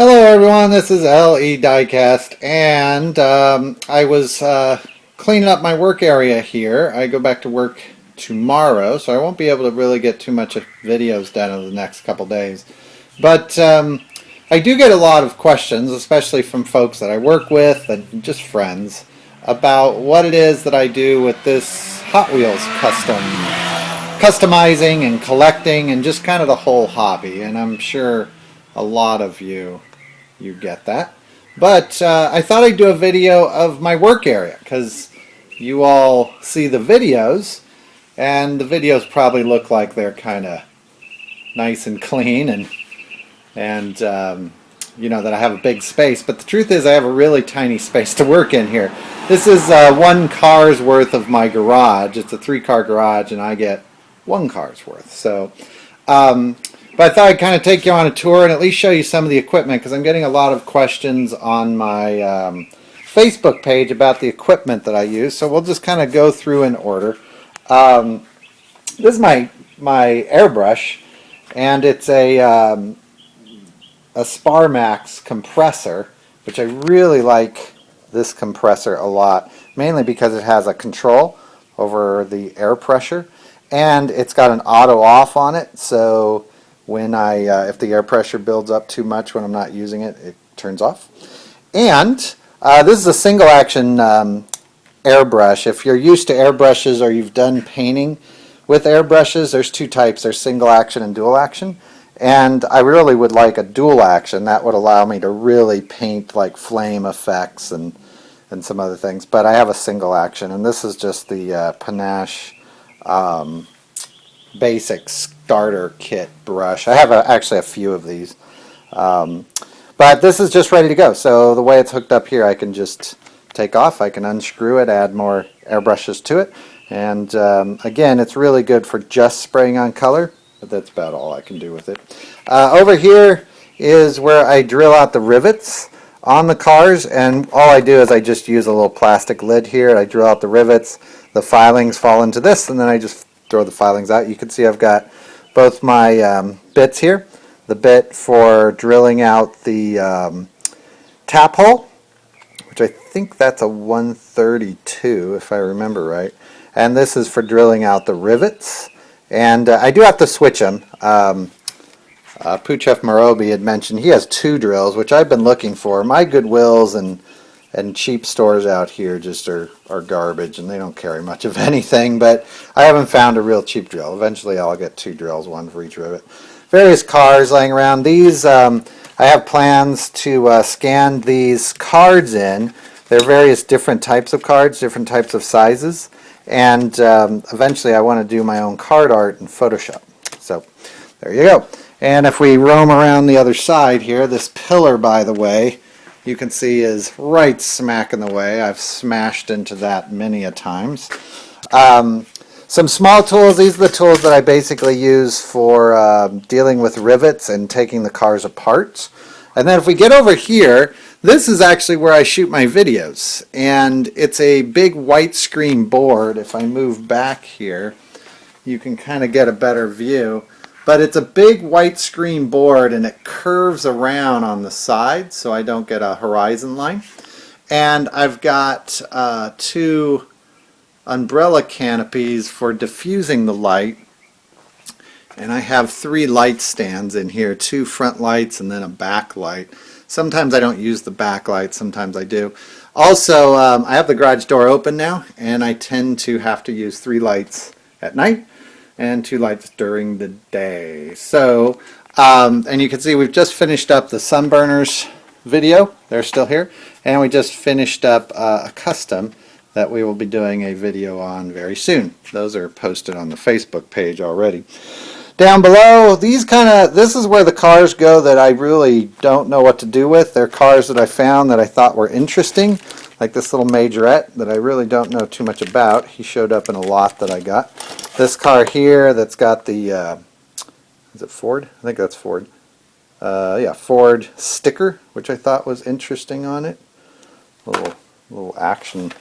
Hello everyone, this is Diecast, and I was cleaning up my work area here. I go back to work tomorrow, so I won't be able to really get too much of videos done over the next couple days. But I do get a lot of questions, especially from folks that I work with and just friends, about what it is that I do with this Hot Wheels customizing and collecting and just kind of the whole hobby. And I'm sure a lot of you get that. But I thought I'd do a video of my work area because you all see the videos, and the videos probably look like they're kind of nice and clean, and you know that I have a big space. But the truth is, I have a really tiny space to work in here. This is one car's worth of my garage. It's a 3-car garage, and I get 1 car's worth. So. But I thought I'd kind of take you on a tour and at least show you some of the equipment, because I'm getting a lot of questions on my Facebook page about the equipment that I use. So we'll just kind of go through in order. This is my airbrush, and it's a Sparmax compressor, which I really like this compressor a lot, mainly because it has a control over the air pressure, and it's got an auto off on it, so when if the air pressure builds up too much when I'm not using it, it turns off. And this is a single action airbrush. If you're used to airbrushes or you've done painting with airbrushes, there's 2 types. There's single action and dual action. And I really would like a dual action. That would allow me to really paint like flame effects and some other things. But I have a single action, and this is just the Panache basic starter kit brush. I have actually a few of these, but this is just ready to go. So the way it's hooked up here, I can just take off, I can unscrew it, add more airbrushes to it, and again, it's really good for just spraying on color, but that's about all I can do with it. Over here is where I drill out the rivets on the cars, and all I do is I just use a little plastic lid here, and I drill out the rivets, the filings fall into this, and then I just throw the filings out. You can see I've got both my bits here, the bit for drilling out the tap hole, which I think that's a 132 if I remember right, and this is for drilling out the rivets, and I do have to switch them. Puchef Morobi had mentioned he has 2 drills, which I've been looking for. My Goodwills and cheap stores out here just are garbage, and they don't carry much of anything, but I haven't found a real cheap drill. Eventually I'll get 2 drills, 1 for each rivet. Various cars laying around. These I have plans to scan these cards in. There are various different types of cards, different types of sizes, and eventually I want to do my own card art in Photoshop. So there you go. And if we roam around the other side here, this pillar, by the way, you can see is right smack in the way. I've smashed into that many a times. Some small tools. These are the tools that I basically use for dealing with rivets and taking the cars apart. And then if we get over here, this is actually where I shoot my videos. And it's a big white screen board. If I move back here, you can kind of get a better view. But it's a big white screen board, and it curves around on the side so I don't get a horizon line. And I've got 2 umbrella canopies for diffusing the light. And I have 3 light stands in here, 2 front lights and then a back light. Sometimes I don't use the back light, sometimes I do. Also, I have the garage door open now, and I tend to have to use 3 lights at night and 2 lights during the day. So, and you can see we've just finished up the Sunburners video. They're still here. And we just finished up a custom that we will be doing a video on very soon. Those are posted on the Facebook page already. Down below, this is where the cars go that I really don't know what to do with. They're cars that I found that I thought were interesting, like this little Majorette that I really don't know too much about. He showed up in a lot that I got. This car here that's got the, is it Ford? I think that's Ford. Yeah, Ford sticker, which I thought was interesting on it. Little action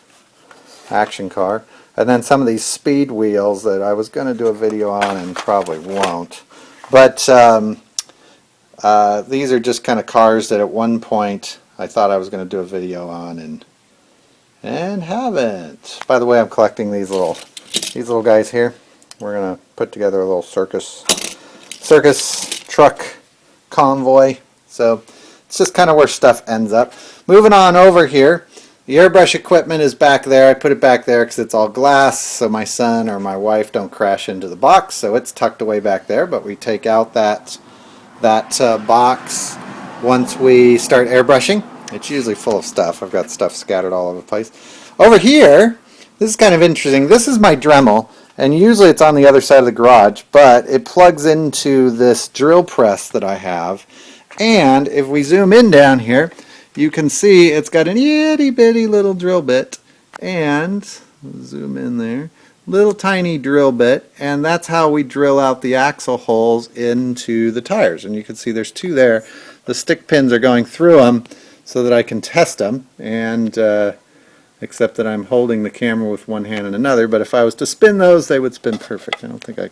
car. And then some of these speed wheels that I was going to do a video on and probably won't. But These are just kind of cars that at one point I thought I was going to do a video on and haven't. By the way, I'm collecting these little guys here. We're going to put together a little circus truck convoy. So it's just kind of where stuff ends up. Moving on over here, the airbrush equipment is back there. I put it back there because it's all glass, so my son or my wife don't crash into the box. So it's tucked away back there, but we take out that box once we start airbrushing. It's usually full of stuff. I've got stuff scattered all over the place. Over here, this is kind of interesting. This is my Dremel, and usually it's on the other side of the garage, but it plugs into this drill press that I have. And if we zoom in down here, you can see it's got an itty bitty little drill bit, and zoom in there, little tiny drill bit, and that's how we drill out the axle holes into the tires. And you can see there's two there. The stick pins are going through them so that I can test them, and except that I'm holding the camera with one hand and another, but if I was to spin those, they would spin perfect. I don't think I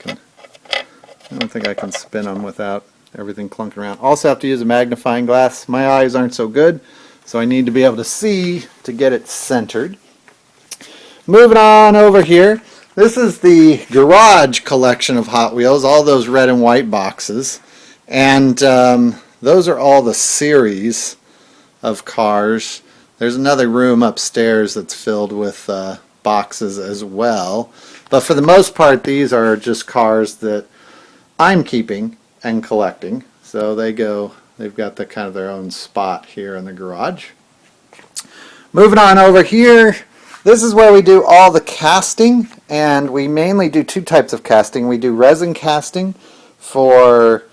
can spin them without everything clunking around. Also have to use a magnifying glass. My eyes aren't so good, so I need to be able to see to get it centered. Moving on over here, this is the garage collection of Hot Wheels, all those red and white boxes, and those are all the series of cars. There's another room upstairs that's filled with boxes as well, but for the most part these are just cars that I'm keeping and collecting. So they've got the kind of their own spot here in the garage. Moving on over here, this is where we do all the casting, and we mainly do two types of casting. We do resin casting for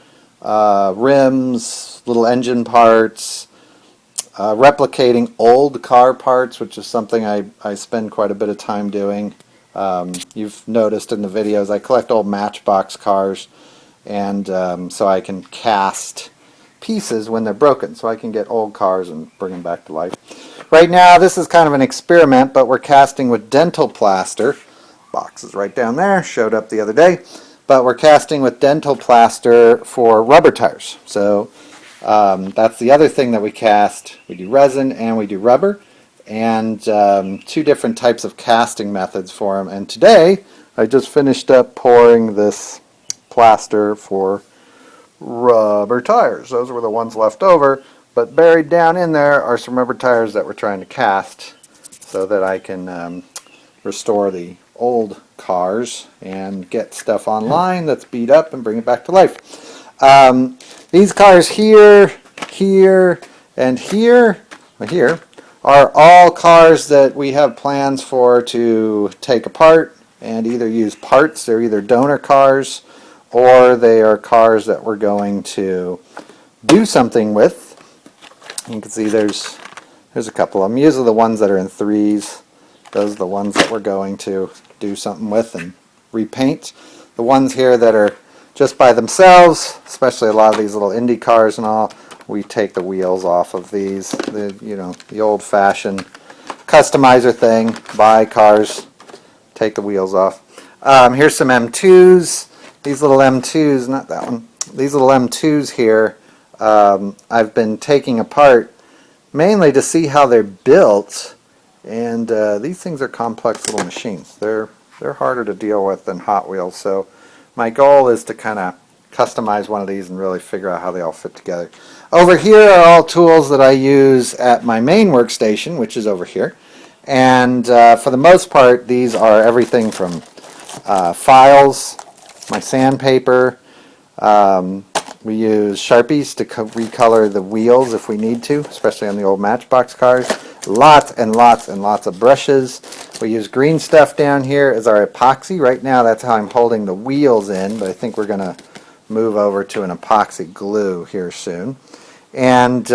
rims, little engine parts, replicating old car parts, which is something I spend quite a bit of time doing. You've noticed in the videos I collect old Matchbox cars, and so I can cast pieces when they're broken, so I can get old cars and bring them back to life. Right now this is kind of an experiment, but we're casting with dental plaster. Box is right down there, showed up the other day, but we're casting with dental plaster for rubber tires. So that's the other thing that we cast. We do resin and we do rubber, and two different types of casting methods for them. And today I just finished up pouring this plaster for rubber tires. Those were the ones left over, but buried down in there are some rubber tires that we're trying to cast so that I can restore the old cars and get stuff online that's beat up and bring it back to life. These cars here, and here are all cars that we have plans for to take apart and either use parts. They're either donor cars or they are cars that we're going to do something with. You can see there's a couple of them. These are the ones that are in threes. Those are the ones that we're going to do something with and repaint. The ones here that are just by themselves, especially a lot of these little Indy cars and all, we take the wheels off of these. The old-fashioned customizer thing. Buy cars, take the wheels off. Here's some M2s. These little M2s, not that one. These little M2s here, I've been taking apart mainly to see how they're built. And these things are complex little machines. They're harder to deal with than Hot Wheels. So my goal is to kind of customize one of these and really figure out how they all fit together. Over here are all tools that I use at my main workstation, which is over here. And for the most part, these are everything from files, my sandpaper. We use Sharpies to recolor the wheels if we need to, especially on the old Matchbox cars. Lots and lots and lots of brushes. We use green stuff down here as our epoxy. Right now that's how I'm holding the wheels in, but I think we're going to move over to an epoxy glue here soon. And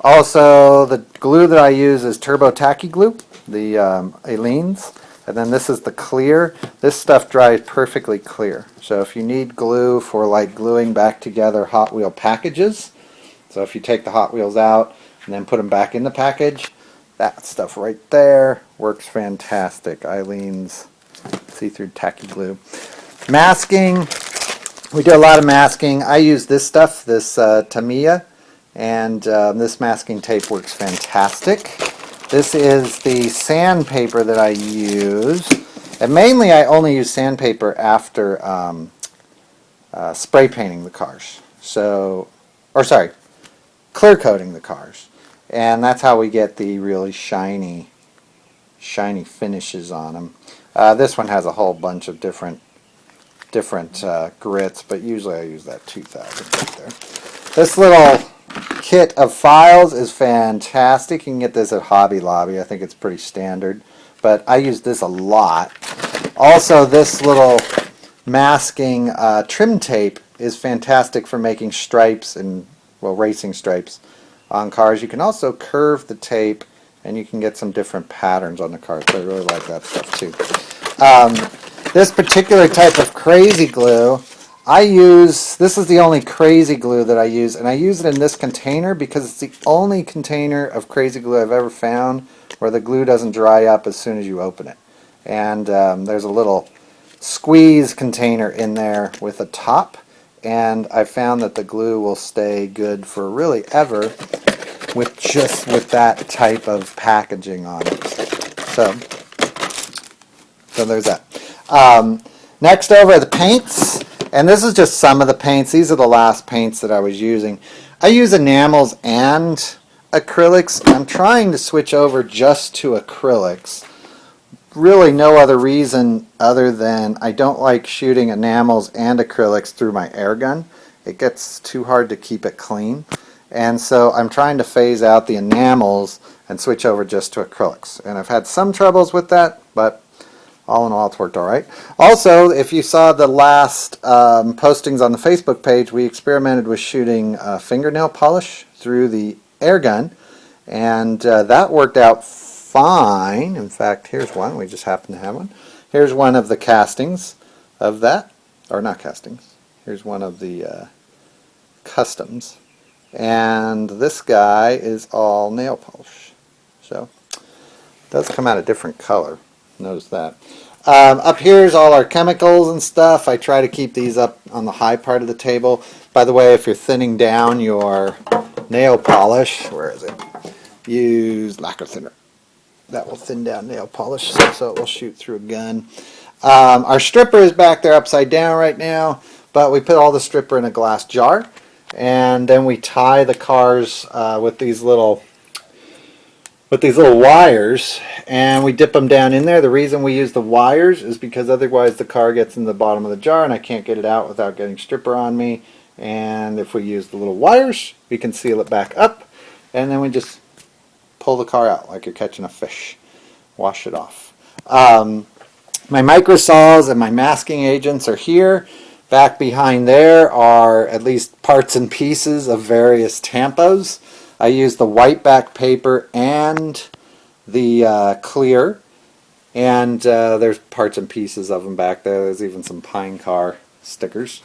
also the glue that I use is Turbo Tacky Glue, the Aleene's. And then this is the clear. This stuff dries perfectly clear. So if you need glue for like gluing back together Hot Wheel packages, so if you take the Hot Wheels out and then put them back in the package, that stuff right there works fantastic. Aleene's see-through tacky glue. Masking. We do a lot of masking. I use this stuff, this Tamiya, and this masking tape works fantastic. This is the sandpaper that I use, and mainly I only use sandpaper after spray painting the cars. So, or sorry, clear coating the cars, and that's how we get the really shiny finishes on them. This one has a whole bunch of different grits, but usually I use that 2000 right there. This little kit of files is fantastic. You can get this at Hobby Lobby. I think it's pretty standard, but I use this a lot. Also, this little masking trim tape is fantastic for making stripes and, well, racing stripes on cars. You can also curve the tape and you can get some different patterns on the cars. So I really like that stuff too. This particular type of crazy glue, this is the only crazy glue that I use, and I use it in this container because it's the only container of crazy glue I've ever found where the glue doesn't dry up as soon as you open it. And there's a little squeeze container in there with a top, and I found that the glue will stay good for really ever with that type of packaging on it. So there's that. Next over are the paints, and this is just some of the paints. These are the last paints that I was using. I use enamels and acrylics. I'm trying to switch over just to acrylics. Really no other reason other than I don't like shooting enamels and acrylics through my air gun. It gets too hard to keep it clean. And so I'm trying to phase out the enamels and switch over just to acrylics. And I've had some troubles with that, but all in all, it's worked all right. Also, if you saw the last postings on the Facebook page, we experimented with shooting fingernail polish through the air gun, and that worked out fine. In fact, here's one. We just happen to have one. Here's one of the castings of that, or not castings. Here's one of the customs. And this guy is all nail polish. So it does come out a different color. Notice that. Up here is all our chemicals and stuff. I try to keep these up on the high part of the table. By the way, if you're thinning down your nail polish, where is it? Use lacquer thinner. That will thin down nail polish so it will shoot through a gun. Our stripper is back there upside down right now, but we put all the stripper in a glass jar, and then we tie the cars with these little wires, and we dip them down in there. The reason we use the wires is because otherwise the car gets in the bottom of the jar and I can't get it out without getting stripper on me. And if we use the little wires, we can seal it back up, and then we just pull the car out like you're catching a fish. Wash it off. My micro saws and my masking agents are here. Back behind there are at least parts and pieces of various tampos. I use the white back paper and the clear, and there's parts and pieces of them back there. There's even some pine car stickers.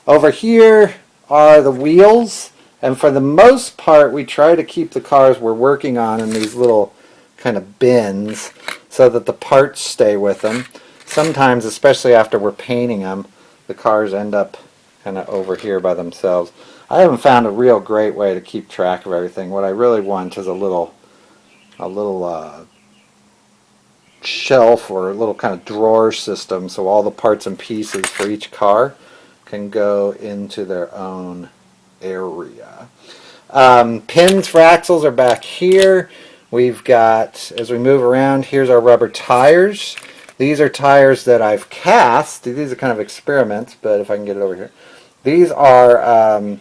Over here are the wheels, and for the most part we try to keep the cars we're working on in these little kind of bins so that the parts stay with them. Sometimes, especially after we're painting them, the cars end up kind of over here by themselves. I haven't found a real great way to keep track of everything. What I really want is a little shelf or a little kind of drawer system so all the parts and pieces for each car can go into their own area. Pins for axles are back here. We've got, as we move around, here's our rubber tires. These are tires that I've cast. These are kind of experiments, but if I can get it over here. These are,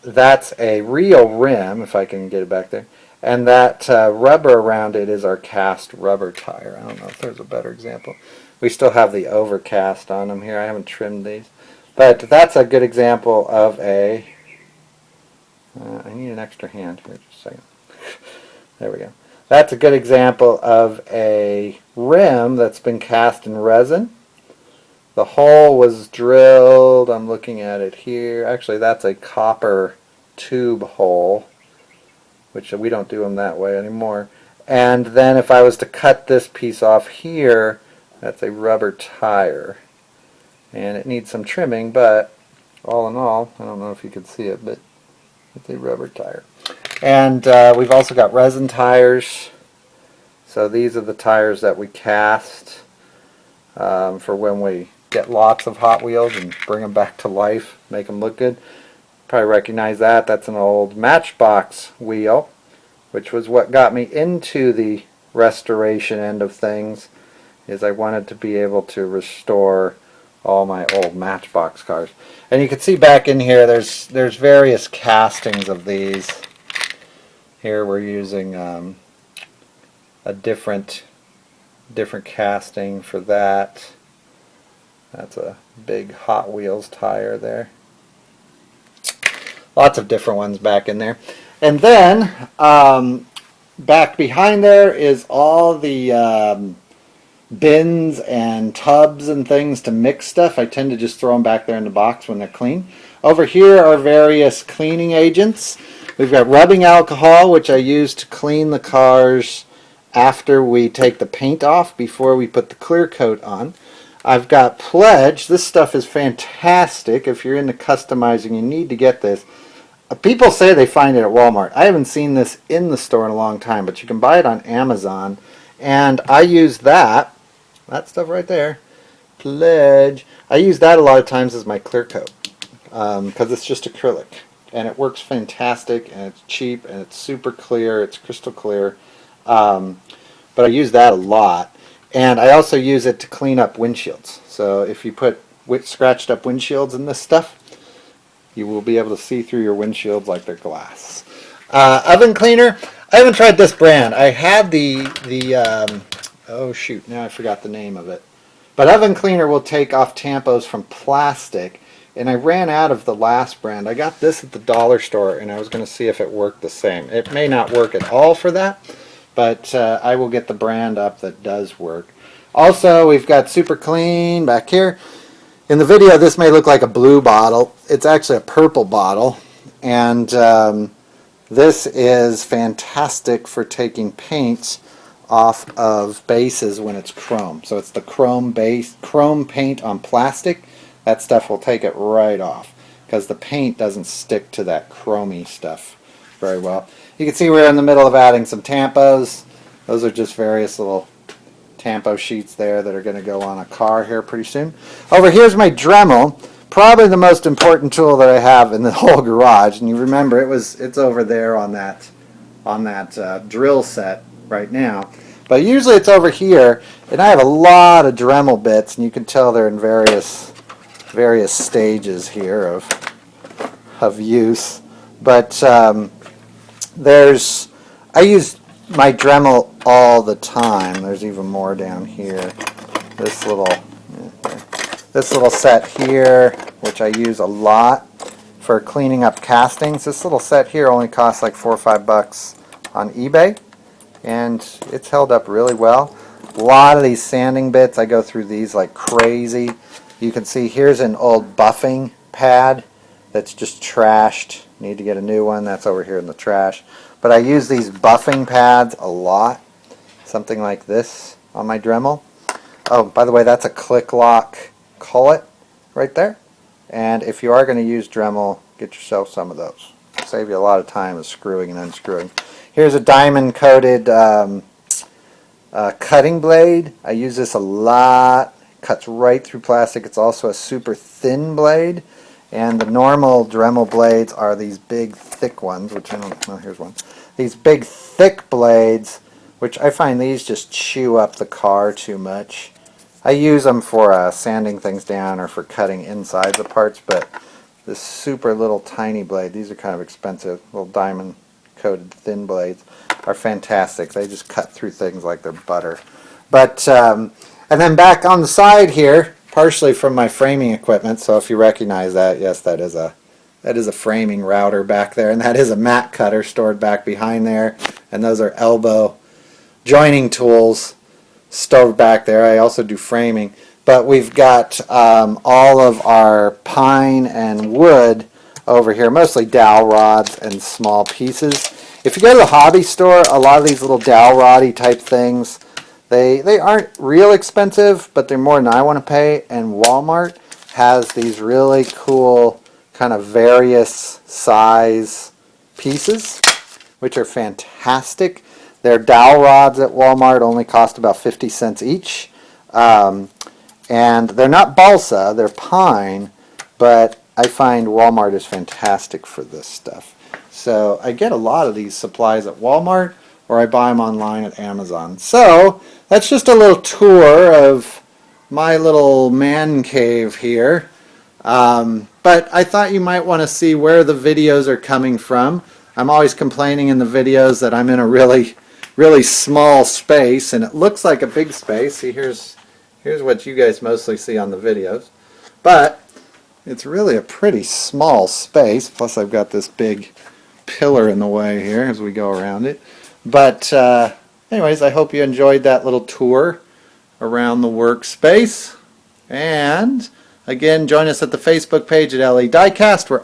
that's a real rim, if I can get it back there. And that rubber around it is our cast rubber tire. I don't know if there's a better example. We still have the overcast on them here. I haven't trimmed these. But that's a good example of a... I need an extra hand here, just a second. There we go. That's a good example of a rim that's been cast in resin. The hole was drilled, I'm looking at it here. Actually, that's a copper tube hole, which we don't do them that way anymore. And then if I was to cut this piece off here, that's a rubber tire. and it needs some trimming, but all in all, I don't know if you can see it, but it's a rubber tire. And we've also got resin tires. So these are the tires that we cast for when we get lots of Hot Wheels and bring them back to life, make them look good. Probably recognize that. That's an old Matchbox wheel, which was what got me into the restoration end of things, is I wanted to be able to restore all my old Matchbox cars. And you can see back in here there's various castings of these. Here we're using a different casting for that. That's a big Hot Wheels tire there. Lots of different ones back in there. And then back behind there is all the bins and tubs and things to mix stuff. I tend to just throw them back there in the box when they're clean. Over here are various cleaning agents. We've got rubbing alcohol, which I use to clean the cars after we take the paint off, before we put the clear coat on. I've got Pledge. This stuff is fantastic. If you're into customizing, you need to get this. People say they find it at Walmart. I haven't seen this in the store in a long time, but you can buy it on Amazon. And I use that stuff right there, Pledge. I use that a lot of times as my clear coat because it's just acrylic. And it works fantastic, and it's cheap, and it's super clear. It's crystal clear. But I use that a lot. And I also use it to clean up windshields. So if you put scratched up windshields in this stuff, you will be able to see through your windshields like they're glass. Oven cleaner. I haven't tried this brand. I had oh shoot, now I forgot the name of it. But oven cleaner will take off tampos from plastic. And I ran out of the last brand. I got this at the dollar store, and I was going to see if it worked the same. It may not work at all for that, but I will get the brand up that does work. Also, we've got Super Clean back here. In the video, this may look like a blue bottle. It's actually a purple bottle, and this is fantastic for taking paints off of bases when it's chrome. So it's the chrome paint on plastic. That stuff will take it right off because the paint doesn't stick to that chromy stuff very well. You can see we're in the middle of adding some tampos. Those are just various little tampo sheets there that are going to go on a car here pretty soon. Over here's my Dremel, probably the most important tool that I have in the whole garage. And you remember it's over there on that drill set right now. But usually it's over here, and I have a lot of Dremel bits, and you can tell they're in various stages here of use. But I use my Dremel all the time. There's even more down here. This little set here, which I use a lot for cleaning up castings. This little set here only costs like $4 or $5 on eBay, and it's held up really well. A lot of these sanding bits, I go through these like crazy. You can see here's an old buffing pad that's just trashed. Need to get a new one. That's over here in the trash. But I use these buffing pads a lot. Something like this on my Dremel. Oh, by the way, that's a click lock collet right there. And if you are going to use Dremel, get yourself some of those. Save you a lot of time of screwing and unscrewing. Here's a diamond coated cutting blade. I use this a lot. Cuts right through plastic. It's also a super thin blade, and the normal Dremel blades are these big thick ones, which I don't know. Here's one. These big thick blades, which I find these just chew up the car too much. I use them for sanding things down or for cutting insides of parts, but this super little tiny blade, these are kind of expensive, little diamond coated thin blades, are fantastic. They just cut through things like they're butter. But and then back on the side here, partially from my framing equipment, so if you recognize that, yes, that is a framing router back there, and that is a mat cutter stored back behind there, and those are elbow joining tools stowed back there. I also do framing, but we've got all of our pine and wood over here, mostly dowel rods and small pieces. If you go to the hobby store, a lot of these little dowel roddy type things, they aren't real expensive, but they're more than I want to pay. And Walmart has these really cool kind of various size pieces, which are fantastic. Their dowel rods at Walmart only cost about 50 cents each. And they're not balsa, they're pine, but I find Walmart is fantastic for this stuff. So I get a lot of these supplies at Walmart, or I buy them online at Amazon. So that's just a little tour of my little man cave here. But I thought you might want to see where the videos are coming from. I'm always complaining in the videos that I'm in a really small space, and it looks like a big space. See, here's what you guys mostly see on the videos. But it's really a pretty small space, plus I've got this big pillar in the way here as we go around it. But anyways, I hope you enjoyed that little tour around the workspace. And again, join us at the Facebook page at LA Diecast. We're